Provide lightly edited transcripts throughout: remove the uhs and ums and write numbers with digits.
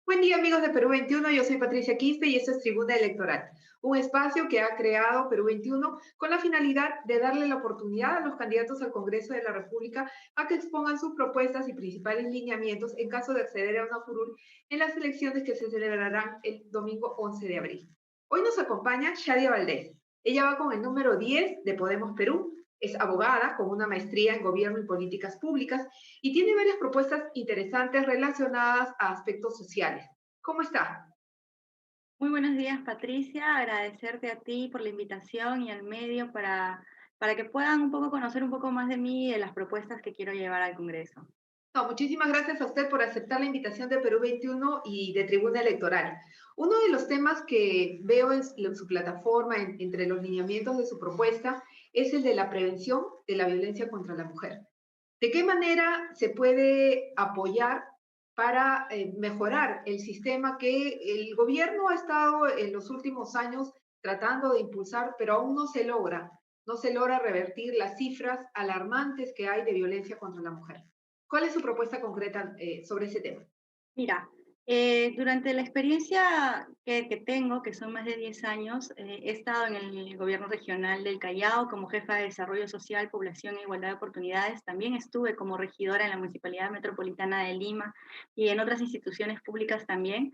Buen día amigos de Perú 21, yo soy Patricia Quispe y esto es Tribuna Electoral, un espacio que ha creado Perú 21 con la finalidad de darle la oportunidad a los candidatos al Congreso de la República a que expongan sus propuestas y principales lineamientos en caso de acceder a una curul en las elecciones que se celebrarán el domingo 11 de abril. Hoy nos acompaña Shadia Valdés. Ella va con el número 10 de Podemos Perú. Es abogada con una maestría en Gobierno y Políticas Públicas y tiene varias propuestas interesantes relacionadas a aspectos sociales. ¿Cómo está? Muy buenos días, Patricia. Agradecerte a ti por la invitación y al medio para que puedan un poco conocer un poco más de mí y de las propuestas que quiero llevar al Congreso. No, muchísimas gracias a usted por aceptar la invitación de Perú 21 y de Tribuna Electoral. Uno de los temas que veo en su plataforma, entre los lineamientos de su propuesta, es el de la prevención de la violencia contra la mujer. ¿De qué manera se puede apoyar para mejorar el sistema que el gobierno ha estado en los últimos años tratando de impulsar, pero aún no se logra revertir las cifras alarmantes que hay de violencia contra la mujer? ¿Cuál es su propuesta concreta sobre ese tema? Mira, durante la experiencia que tengo, que son más de 10 años, he estado en el gobierno regional del Callao como jefa de Desarrollo Social, Población e Igualdad de Oportunidades. También estuve como regidora en la Municipalidad Metropolitana de Lima y en otras instituciones públicas también.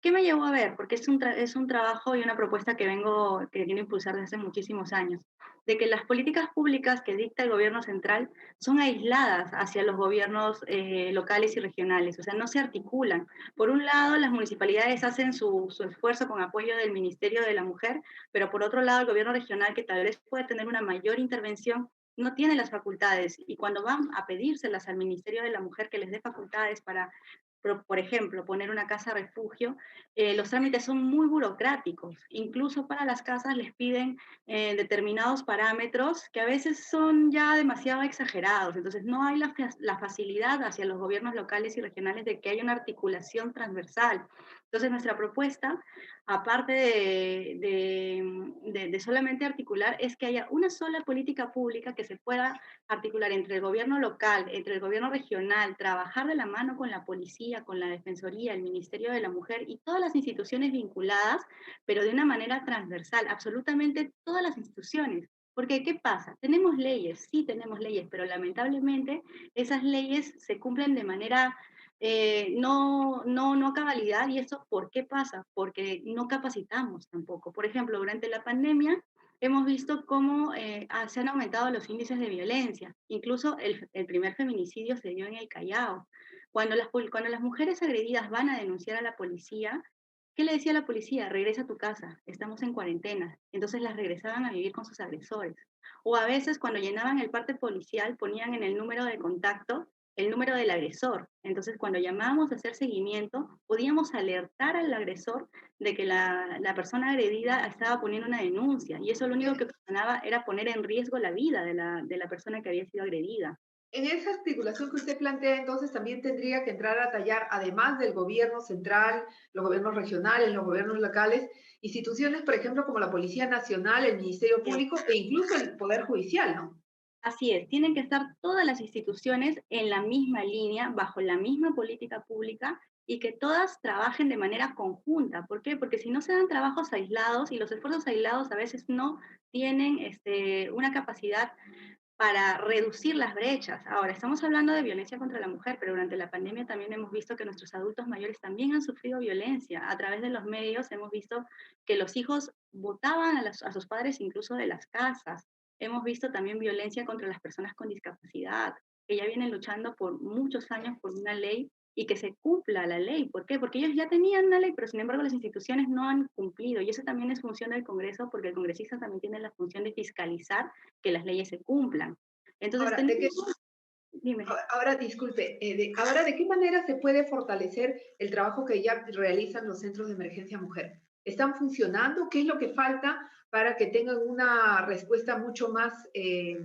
¿Qué me llevó a ver? Porque es un trabajo y una propuesta que quiero impulsar desde hace muchísimos años, de que las políticas públicas que dicta el gobierno central son aisladas hacia los gobiernos locales y regionales, o sea, no se articulan. Por un lado, las municipalidades hacen su esfuerzo con apoyo del Ministerio de la Mujer, pero por otro lado, el gobierno regional, que tal vez puede tener una mayor intervención, no tiene las facultades, y cuando van a pedírselas al Ministerio de la Mujer que les dé facultades para, por ejemplo, poner una casa refugio, los trámites son muy burocráticos. Incluso para las casas les piden determinados parámetros que a veces son ya demasiado exagerados. Entonces, no hay la facilidad hacia los gobiernos locales y regionales de que haya una articulación transversal. Entonces, nuestra propuesta, aparte de solamente articular, es que haya una sola política pública que se pueda articular entre el gobierno local, entre el gobierno regional, trabajar de la mano con la policía, con la defensoría, el Ministerio de la Mujer y todas las instituciones vinculadas, pero de una manera transversal, absolutamente todas las instituciones. Porque, ¿qué pasa? Tenemos leyes, sí tenemos leyes, pero lamentablemente esas leyes se cumplen de manera no a cabalidad. ¿Y eso por qué pasa? Porque no capacitamos tampoco. Por ejemplo, durante la pandemia hemos visto cómo se han aumentado los índices de violencia. Incluso el primer feminicidio se dio en el Callao. Cuando las mujeres agredidas van a denunciar a la policía, ¿qué le decía la policía? Regresa a tu casa, estamos en cuarentena. Entonces las regresaban a vivir con sus agresores. O a veces cuando llenaban el parte policial ponían en el número de contacto el número del agresor. Entonces cuando llamábamos a hacer seguimiento, podíamos alertar al agresor de que la persona agredida estaba poniendo una denuncia. Y eso lo único que ocasionaba era poner en riesgo la vida de la persona que había sido agredida. En esa articulación que usted plantea, entonces también tendría que entrar a tallar, además del gobierno central, los gobiernos regionales, los gobiernos locales, instituciones, por ejemplo, como la Policía Nacional, el Ministerio Público e incluso el Poder Judicial, ¿no? Así es, tienen que estar todas las instituciones en la misma línea, bajo la misma política pública y que todas trabajen de manera conjunta. ¿Por qué? Porque si no se dan trabajos aislados y los esfuerzos aislados a veces no tienen una capacidad para reducir las brechas. Ahora, estamos hablando de violencia contra la mujer, pero durante la pandemia también hemos visto que nuestros adultos mayores también han sufrido violencia. A través de los medios hemos visto que los hijos botaban a sus padres incluso de las casas. Hemos visto también violencia contra las personas con discapacidad, que ya vienen luchando por muchos años por una ley y que se cumpla la ley. ¿Por qué? Porque ellos ya tenían una ley, pero sin embargo las instituciones no han cumplido. Y eso también es función del Congreso, porque el congresista también tiene la función de fiscalizar que las leyes se cumplan. Entonces, Ahora, tenemos, dime. ahora disculpe, ahora, ¿de qué manera se puede fortalecer el trabajo que ya realizan los centros de emergencia mujer? ¿Están funcionando? ¿Qué es lo que falta para que tengan una respuesta mucho más eh,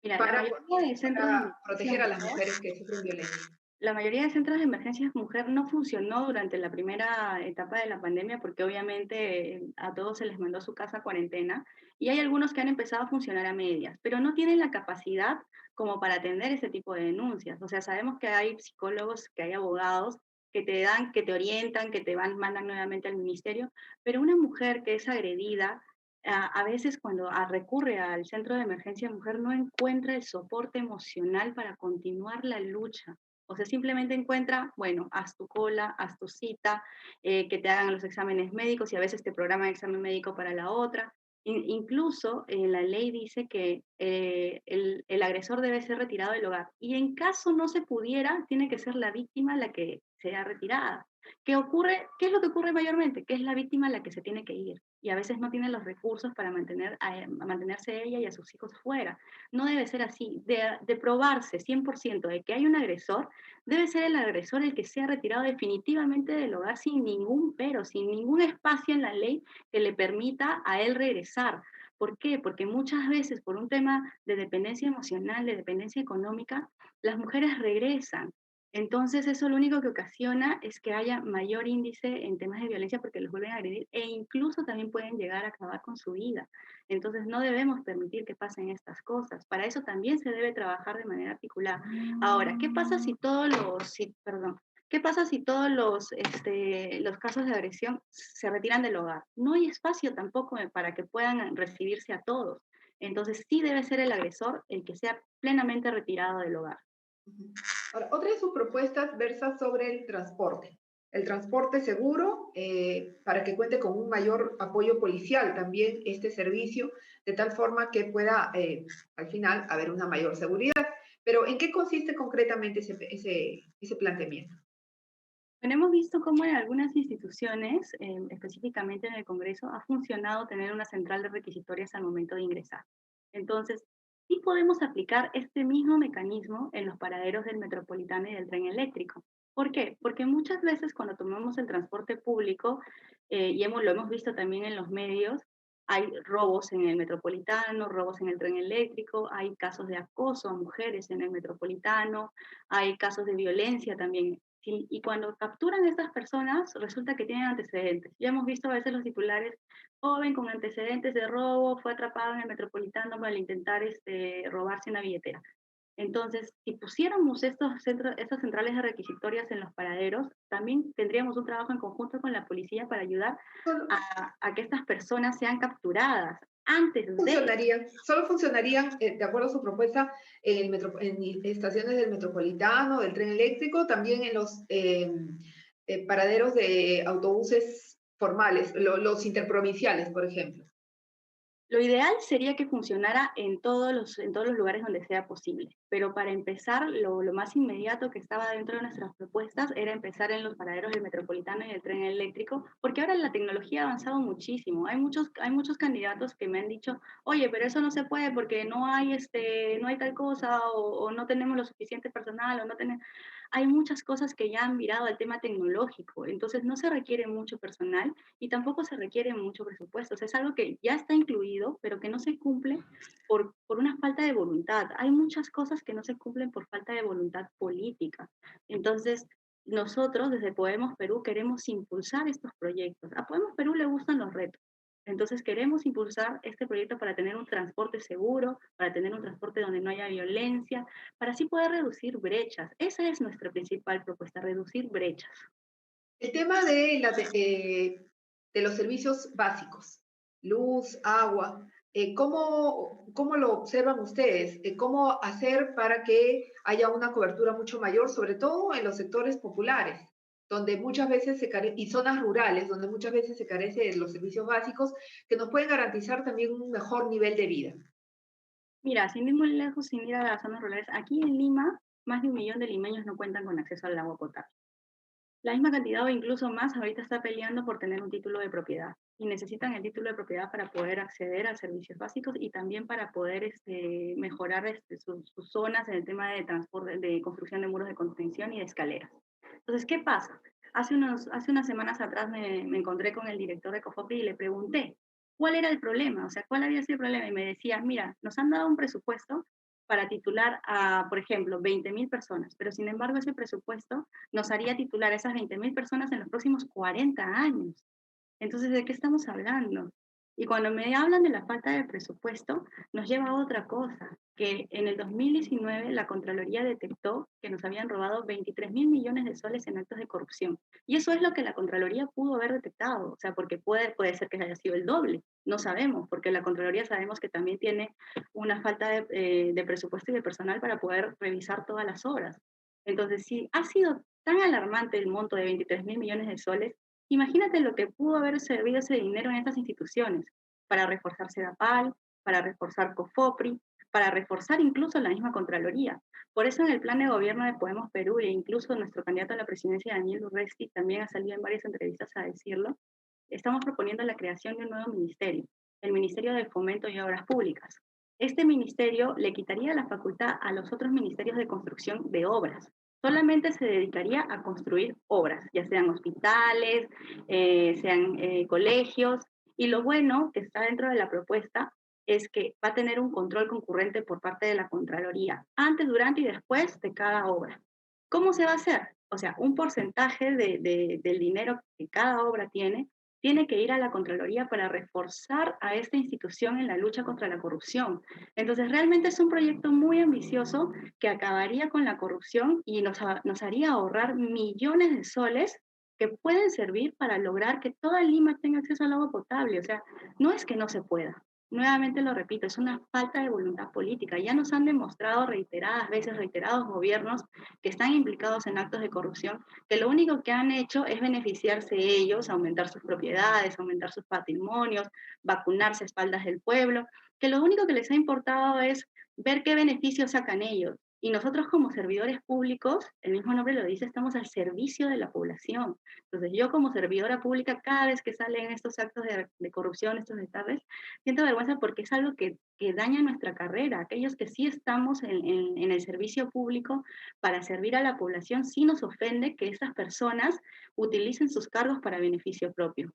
Mira, la para, mayoría de centros de para emergencia proteger a las mujer mujeres que sufren violencia? La mayoría de centros de emergencias mujer no funcionó durante la primera etapa de la pandemia porque obviamente a todos se les mandó a su casa cuarentena y hay algunos que han empezado a funcionar a medias, pero no tienen la capacidad como para atender ese tipo de denuncias. O sea, sabemos que hay psicólogos, que hay abogados que te dan, que te orientan, que te van, mandan nuevamente al ministerio, pero una mujer que es agredida, a veces cuando recurre al centro de emergencia mujer no encuentra el soporte emocional para continuar la lucha. O sea, simplemente encuentra, bueno, haz tu cola, haz tu cita, que te hagan los exámenes médicos y a veces te programan examen médico para la otra. Incluso la ley dice que el agresor debe ser retirado del hogar y en caso no se pudiera, tiene que ser la víctima la que sea retirada. ¿Qué ocurre? ¿Qué es lo que ocurre mayormente? Que es la víctima la que se tiene que ir y a veces no tiene los recursos para mantenerse ella y a sus hijos fuera. No debe ser así. De probarse 100% de que hay un agresor, debe ser el agresor el que sea retirado definitivamente del hogar sin ningún pero, sin ningún espacio en la ley que le permita a él regresar. ¿Por qué? Porque muchas veces por un tema de dependencia emocional, de dependencia económica, las mujeres regresan. Entonces eso lo único que ocasiona es que haya mayor índice en temas de violencia porque los vuelven a agredir e incluso también pueden llegar a acabar con su vida. Entonces no debemos permitir que pasen estas cosas. Para eso también se debe trabajar de manera articulada. Ahora, ¿qué pasa si perdón, qué pasa si todos los casos de agresión se retiran del hogar? No hay espacio tampoco para que puedan recibirse a todos. Entonces sí debe ser el agresor el que sea plenamente retirado del hogar. Ujú. Ahora, otra de sus propuestas versa sobre el transporte seguro para que cuente con un mayor apoyo policial también este servicio, de tal forma que pueda al final haber una mayor seguridad. Pero ¿en qué consiste concretamente ese planteamiento? Bueno, hemos visto cómo en algunas instituciones, específicamente en el Congreso, ha funcionado tener una central de requisitorias al momento de ingresar. Entonces, sí podemos aplicar este mismo mecanismo en los paraderos del metropolitano y del tren eléctrico. ¿Por qué? Porque muchas veces cuando tomamos el transporte público, lo hemos visto también en los medios, hay robos en el metropolitano, robos en el tren eléctrico, hay casos de acoso a mujeres en el metropolitano, hay casos de violencia también. Sí, y cuando capturan a estas personas, resulta que tienen antecedentes. Ya hemos visto a veces los titulares, joven con antecedentes de robo, fue atrapado en el metropolitano para intentar robarse una billetera. Entonces, si pusiéramos estas centrales de requisitorias en los paraderos, también tendríamos un trabajo en conjunto con la policía para ayudar a que estas personas sean capturadas antes de. Solo funcionarían, de acuerdo a su propuesta, en estaciones del metropolitano, del tren eléctrico, también en los paraderos de autobuses formales, los interprovinciales, por ejemplo. Lo ideal sería que funcionara en todos los lugares donde sea posible, pero para empezar, lo más inmediato que estaba dentro de nuestras propuestas era empezar en los paraderos del metropolitano y del tren eléctrico, porque ahora la tecnología ha avanzado muchísimo. Hay muchos candidatos que me han dicho, oye, pero eso no se puede porque no hay tal cosa o no tenemos lo suficiente personal o no tenemos. Hay muchas cosas que ya han virado al tema tecnológico, entonces no se requiere mucho personal y tampoco se requiere mucho presupuesto. O sea, es algo que ya está incluido, pero que no se cumple por una falta de voluntad. Hay muchas cosas que no se cumplen por falta de voluntad política. Entonces, nosotros desde Podemos Perú queremos impulsar estos proyectos. A Podemos Perú le gustan los retos. Entonces queremos impulsar este proyecto para tener un transporte seguro, para tener un transporte donde no haya violencia, para así poder reducir brechas. Esa es nuestra principal propuesta, reducir brechas. El tema de los servicios básicos, luz, agua, ¿cómo lo observan ustedes? ¿Cómo hacer para que haya una cobertura mucho mayor, sobre todo en los sectores populares, donde muchas veces y zonas rurales, donde muchas veces se carece de los servicios básicos que nos pueden garantizar también un mejor nivel de vida? Mira, sin ir muy lejos, sin ir a las zonas rurales, aquí en Lima, más de 1 millón de limeños no cuentan con acceso al agua potable. La misma cantidad o incluso más ahorita está peleando por tener un título de propiedad y necesitan el título de propiedad para poder acceder a servicios básicos y también para poder mejorar sus zonas en el tema de transporte, de construcción de muros de contención y de escaleras. Entonces, ¿qué pasa? Hace unas semanas atrás me encontré con el director de COFOPRI y le pregunté cuál era el problema, o sea, cuál había sido el problema y me decía, mira, nos han dado un presupuesto para titular a, por ejemplo, 20.000 personas, pero sin embargo ese presupuesto nos haría titular a esas 20.000 personas en los próximos 40 años. Entonces, ¿de qué estamos hablando? Y cuando me hablan de la falta de presupuesto, nos lleva a otra cosa, que en el 2019 la Contraloría detectó que nos habían robado 23.000 millones de soles en actos de corrupción. Y eso es lo que la Contraloría pudo haber detectado, o sea, porque puede ser que haya sido el doble, no sabemos, porque la Contraloría sabemos que también tiene una falta de presupuesto y de personal para poder revisar todas las obras. Entonces, si ha sido tan alarmante el monto de 23.000 millones de soles, imagínate lo que pudo haber servido ese dinero en estas instituciones, para reforzar Sedapal, para reforzar COFOPRI, para reforzar incluso la misma Contraloría. Por eso en el plan de gobierno de Podemos Perú, e incluso nuestro candidato a la presidencia, Daniel Urresti, también ha salido en varias entrevistas a decirlo, estamos proponiendo la creación de un nuevo ministerio, el Ministerio de Fomento y Obras Públicas. Este ministerio le quitaría la facultad a los otros ministerios de construcción de obras. Solamente se dedicaría a construir obras, ya sean hospitales, sean colegios. Y lo bueno que está dentro de la propuesta es que va a tener un control concurrente por parte de la Contraloría, antes, durante y después de cada obra. ¿Cómo se va a hacer? O sea, un porcentaje del dinero que cada obra tiene que ir a la Contraloría para reforzar a esta institución en la lucha contra la corrupción. Entonces, realmente es un proyecto muy ambicioso que acabaría con la corrupción y nos haría ahorrar millones de soles que pueden servir para lograr que toda Lima tenga acceso al agua potable. O sea, no es que no se pueda. Nuevamente lo repito, es una falta de voluntad política. Ya nos han demostrado reiteradas veces, reiterados gobiernos que están implicados en actos de corrupción, que lo único que han hecho es beneficiarse ellos, aumentar sus propiedades, aumentar sus patrimonios, vacunarse a espaldas del pueblo, que lo único que les ha importado es ver qué beneficios sacan ellos. Y nosotros como servidores públicos, el mismo nombre lo dice, estamos al servicio de la población. Entonces yo como servidora pública, cada vez que salen estos actos de corrupción, estos destaques, siento vergüenza porque es algo que daña nuestra carrera. Aquellos que sí estamos en el servicio público para servir a la población, sí nos ofende que estas personas utilicen sus cargos para beneficio propio.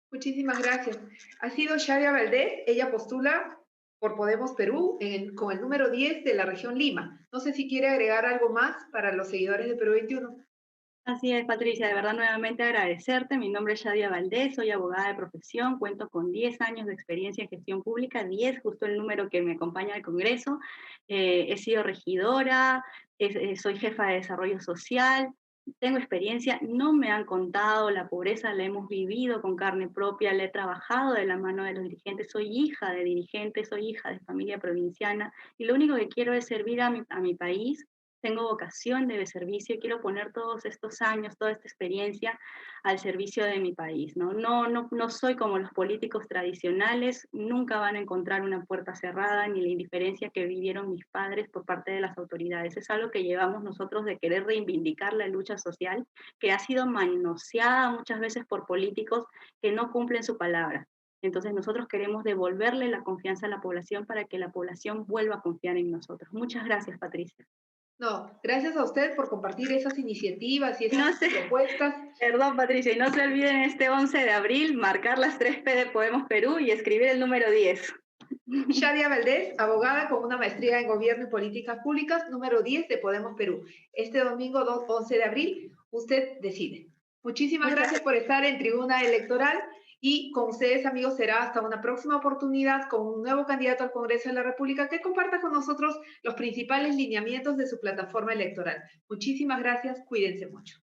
Muchísimas gracias. Ha sido Shadia Valdés, ella postula por Podemos Perú con el número 10 de la región Lima. No sé si quiere agregar algo más para los seguidores de Perú 21. Así es, Patricia, de verdad nuevamente agradecerte. Mi nombre es Shadia Valdés, soy abogada de profesión, cuento con 10 años de experiencia en gestión pública, 10, justo el número que me acompaña al Congreso. He sido regidora, soy jefa de desarrollo social, tengo experiencia, no me han contado, la pobreza la hemos vivido con carne propia, la he trabajado de la mano de los dirigentes, soy hija de dirigentes, soy hija de familia provinciana y lo único que quiero es servir a mi país. Tengo vocación de servicio y quiero poner todos estos años, toda esta experiencia al servicio de mi país, ¿no? No soy como los políticos tradicionales, nunca van a encontrar una puerta cerrada ni la indiferencia que vivieron mis padres por parte de las autoridades. Es algo que llevamos nosotros de querer reivindicar la lucha social, que ha sido manoseada muchas veces por políticos que no cumplen su palabra. Entonces nosotros queremos devolverle la confianza a la población para que la población vuelva a confiar en nosotros. Muchas gracias, Patricia. No, gracias a usted por compartir esas iniciativas y No esas sé, propuestas. perdón Patricia, y no se olviden este 11 de abril marcar las 3P de Podemos Perú y escribir el número 10. Shadia Valdés, abogada con una maestría en Gobierno y Políticas Públicas, número 10 de Podemos Perú. Este domingo 11 de abril, usted decide. Muchísimas gracias por estar en Tribuna Electoral y con ustedes, amigos, será hasta una próxima oportunidad con un nuevo candidato al Congreso de la República que comparta con nosotros los principales lineamientos de su plataforma electoral. Muchísimas gracias, cuídense mucho.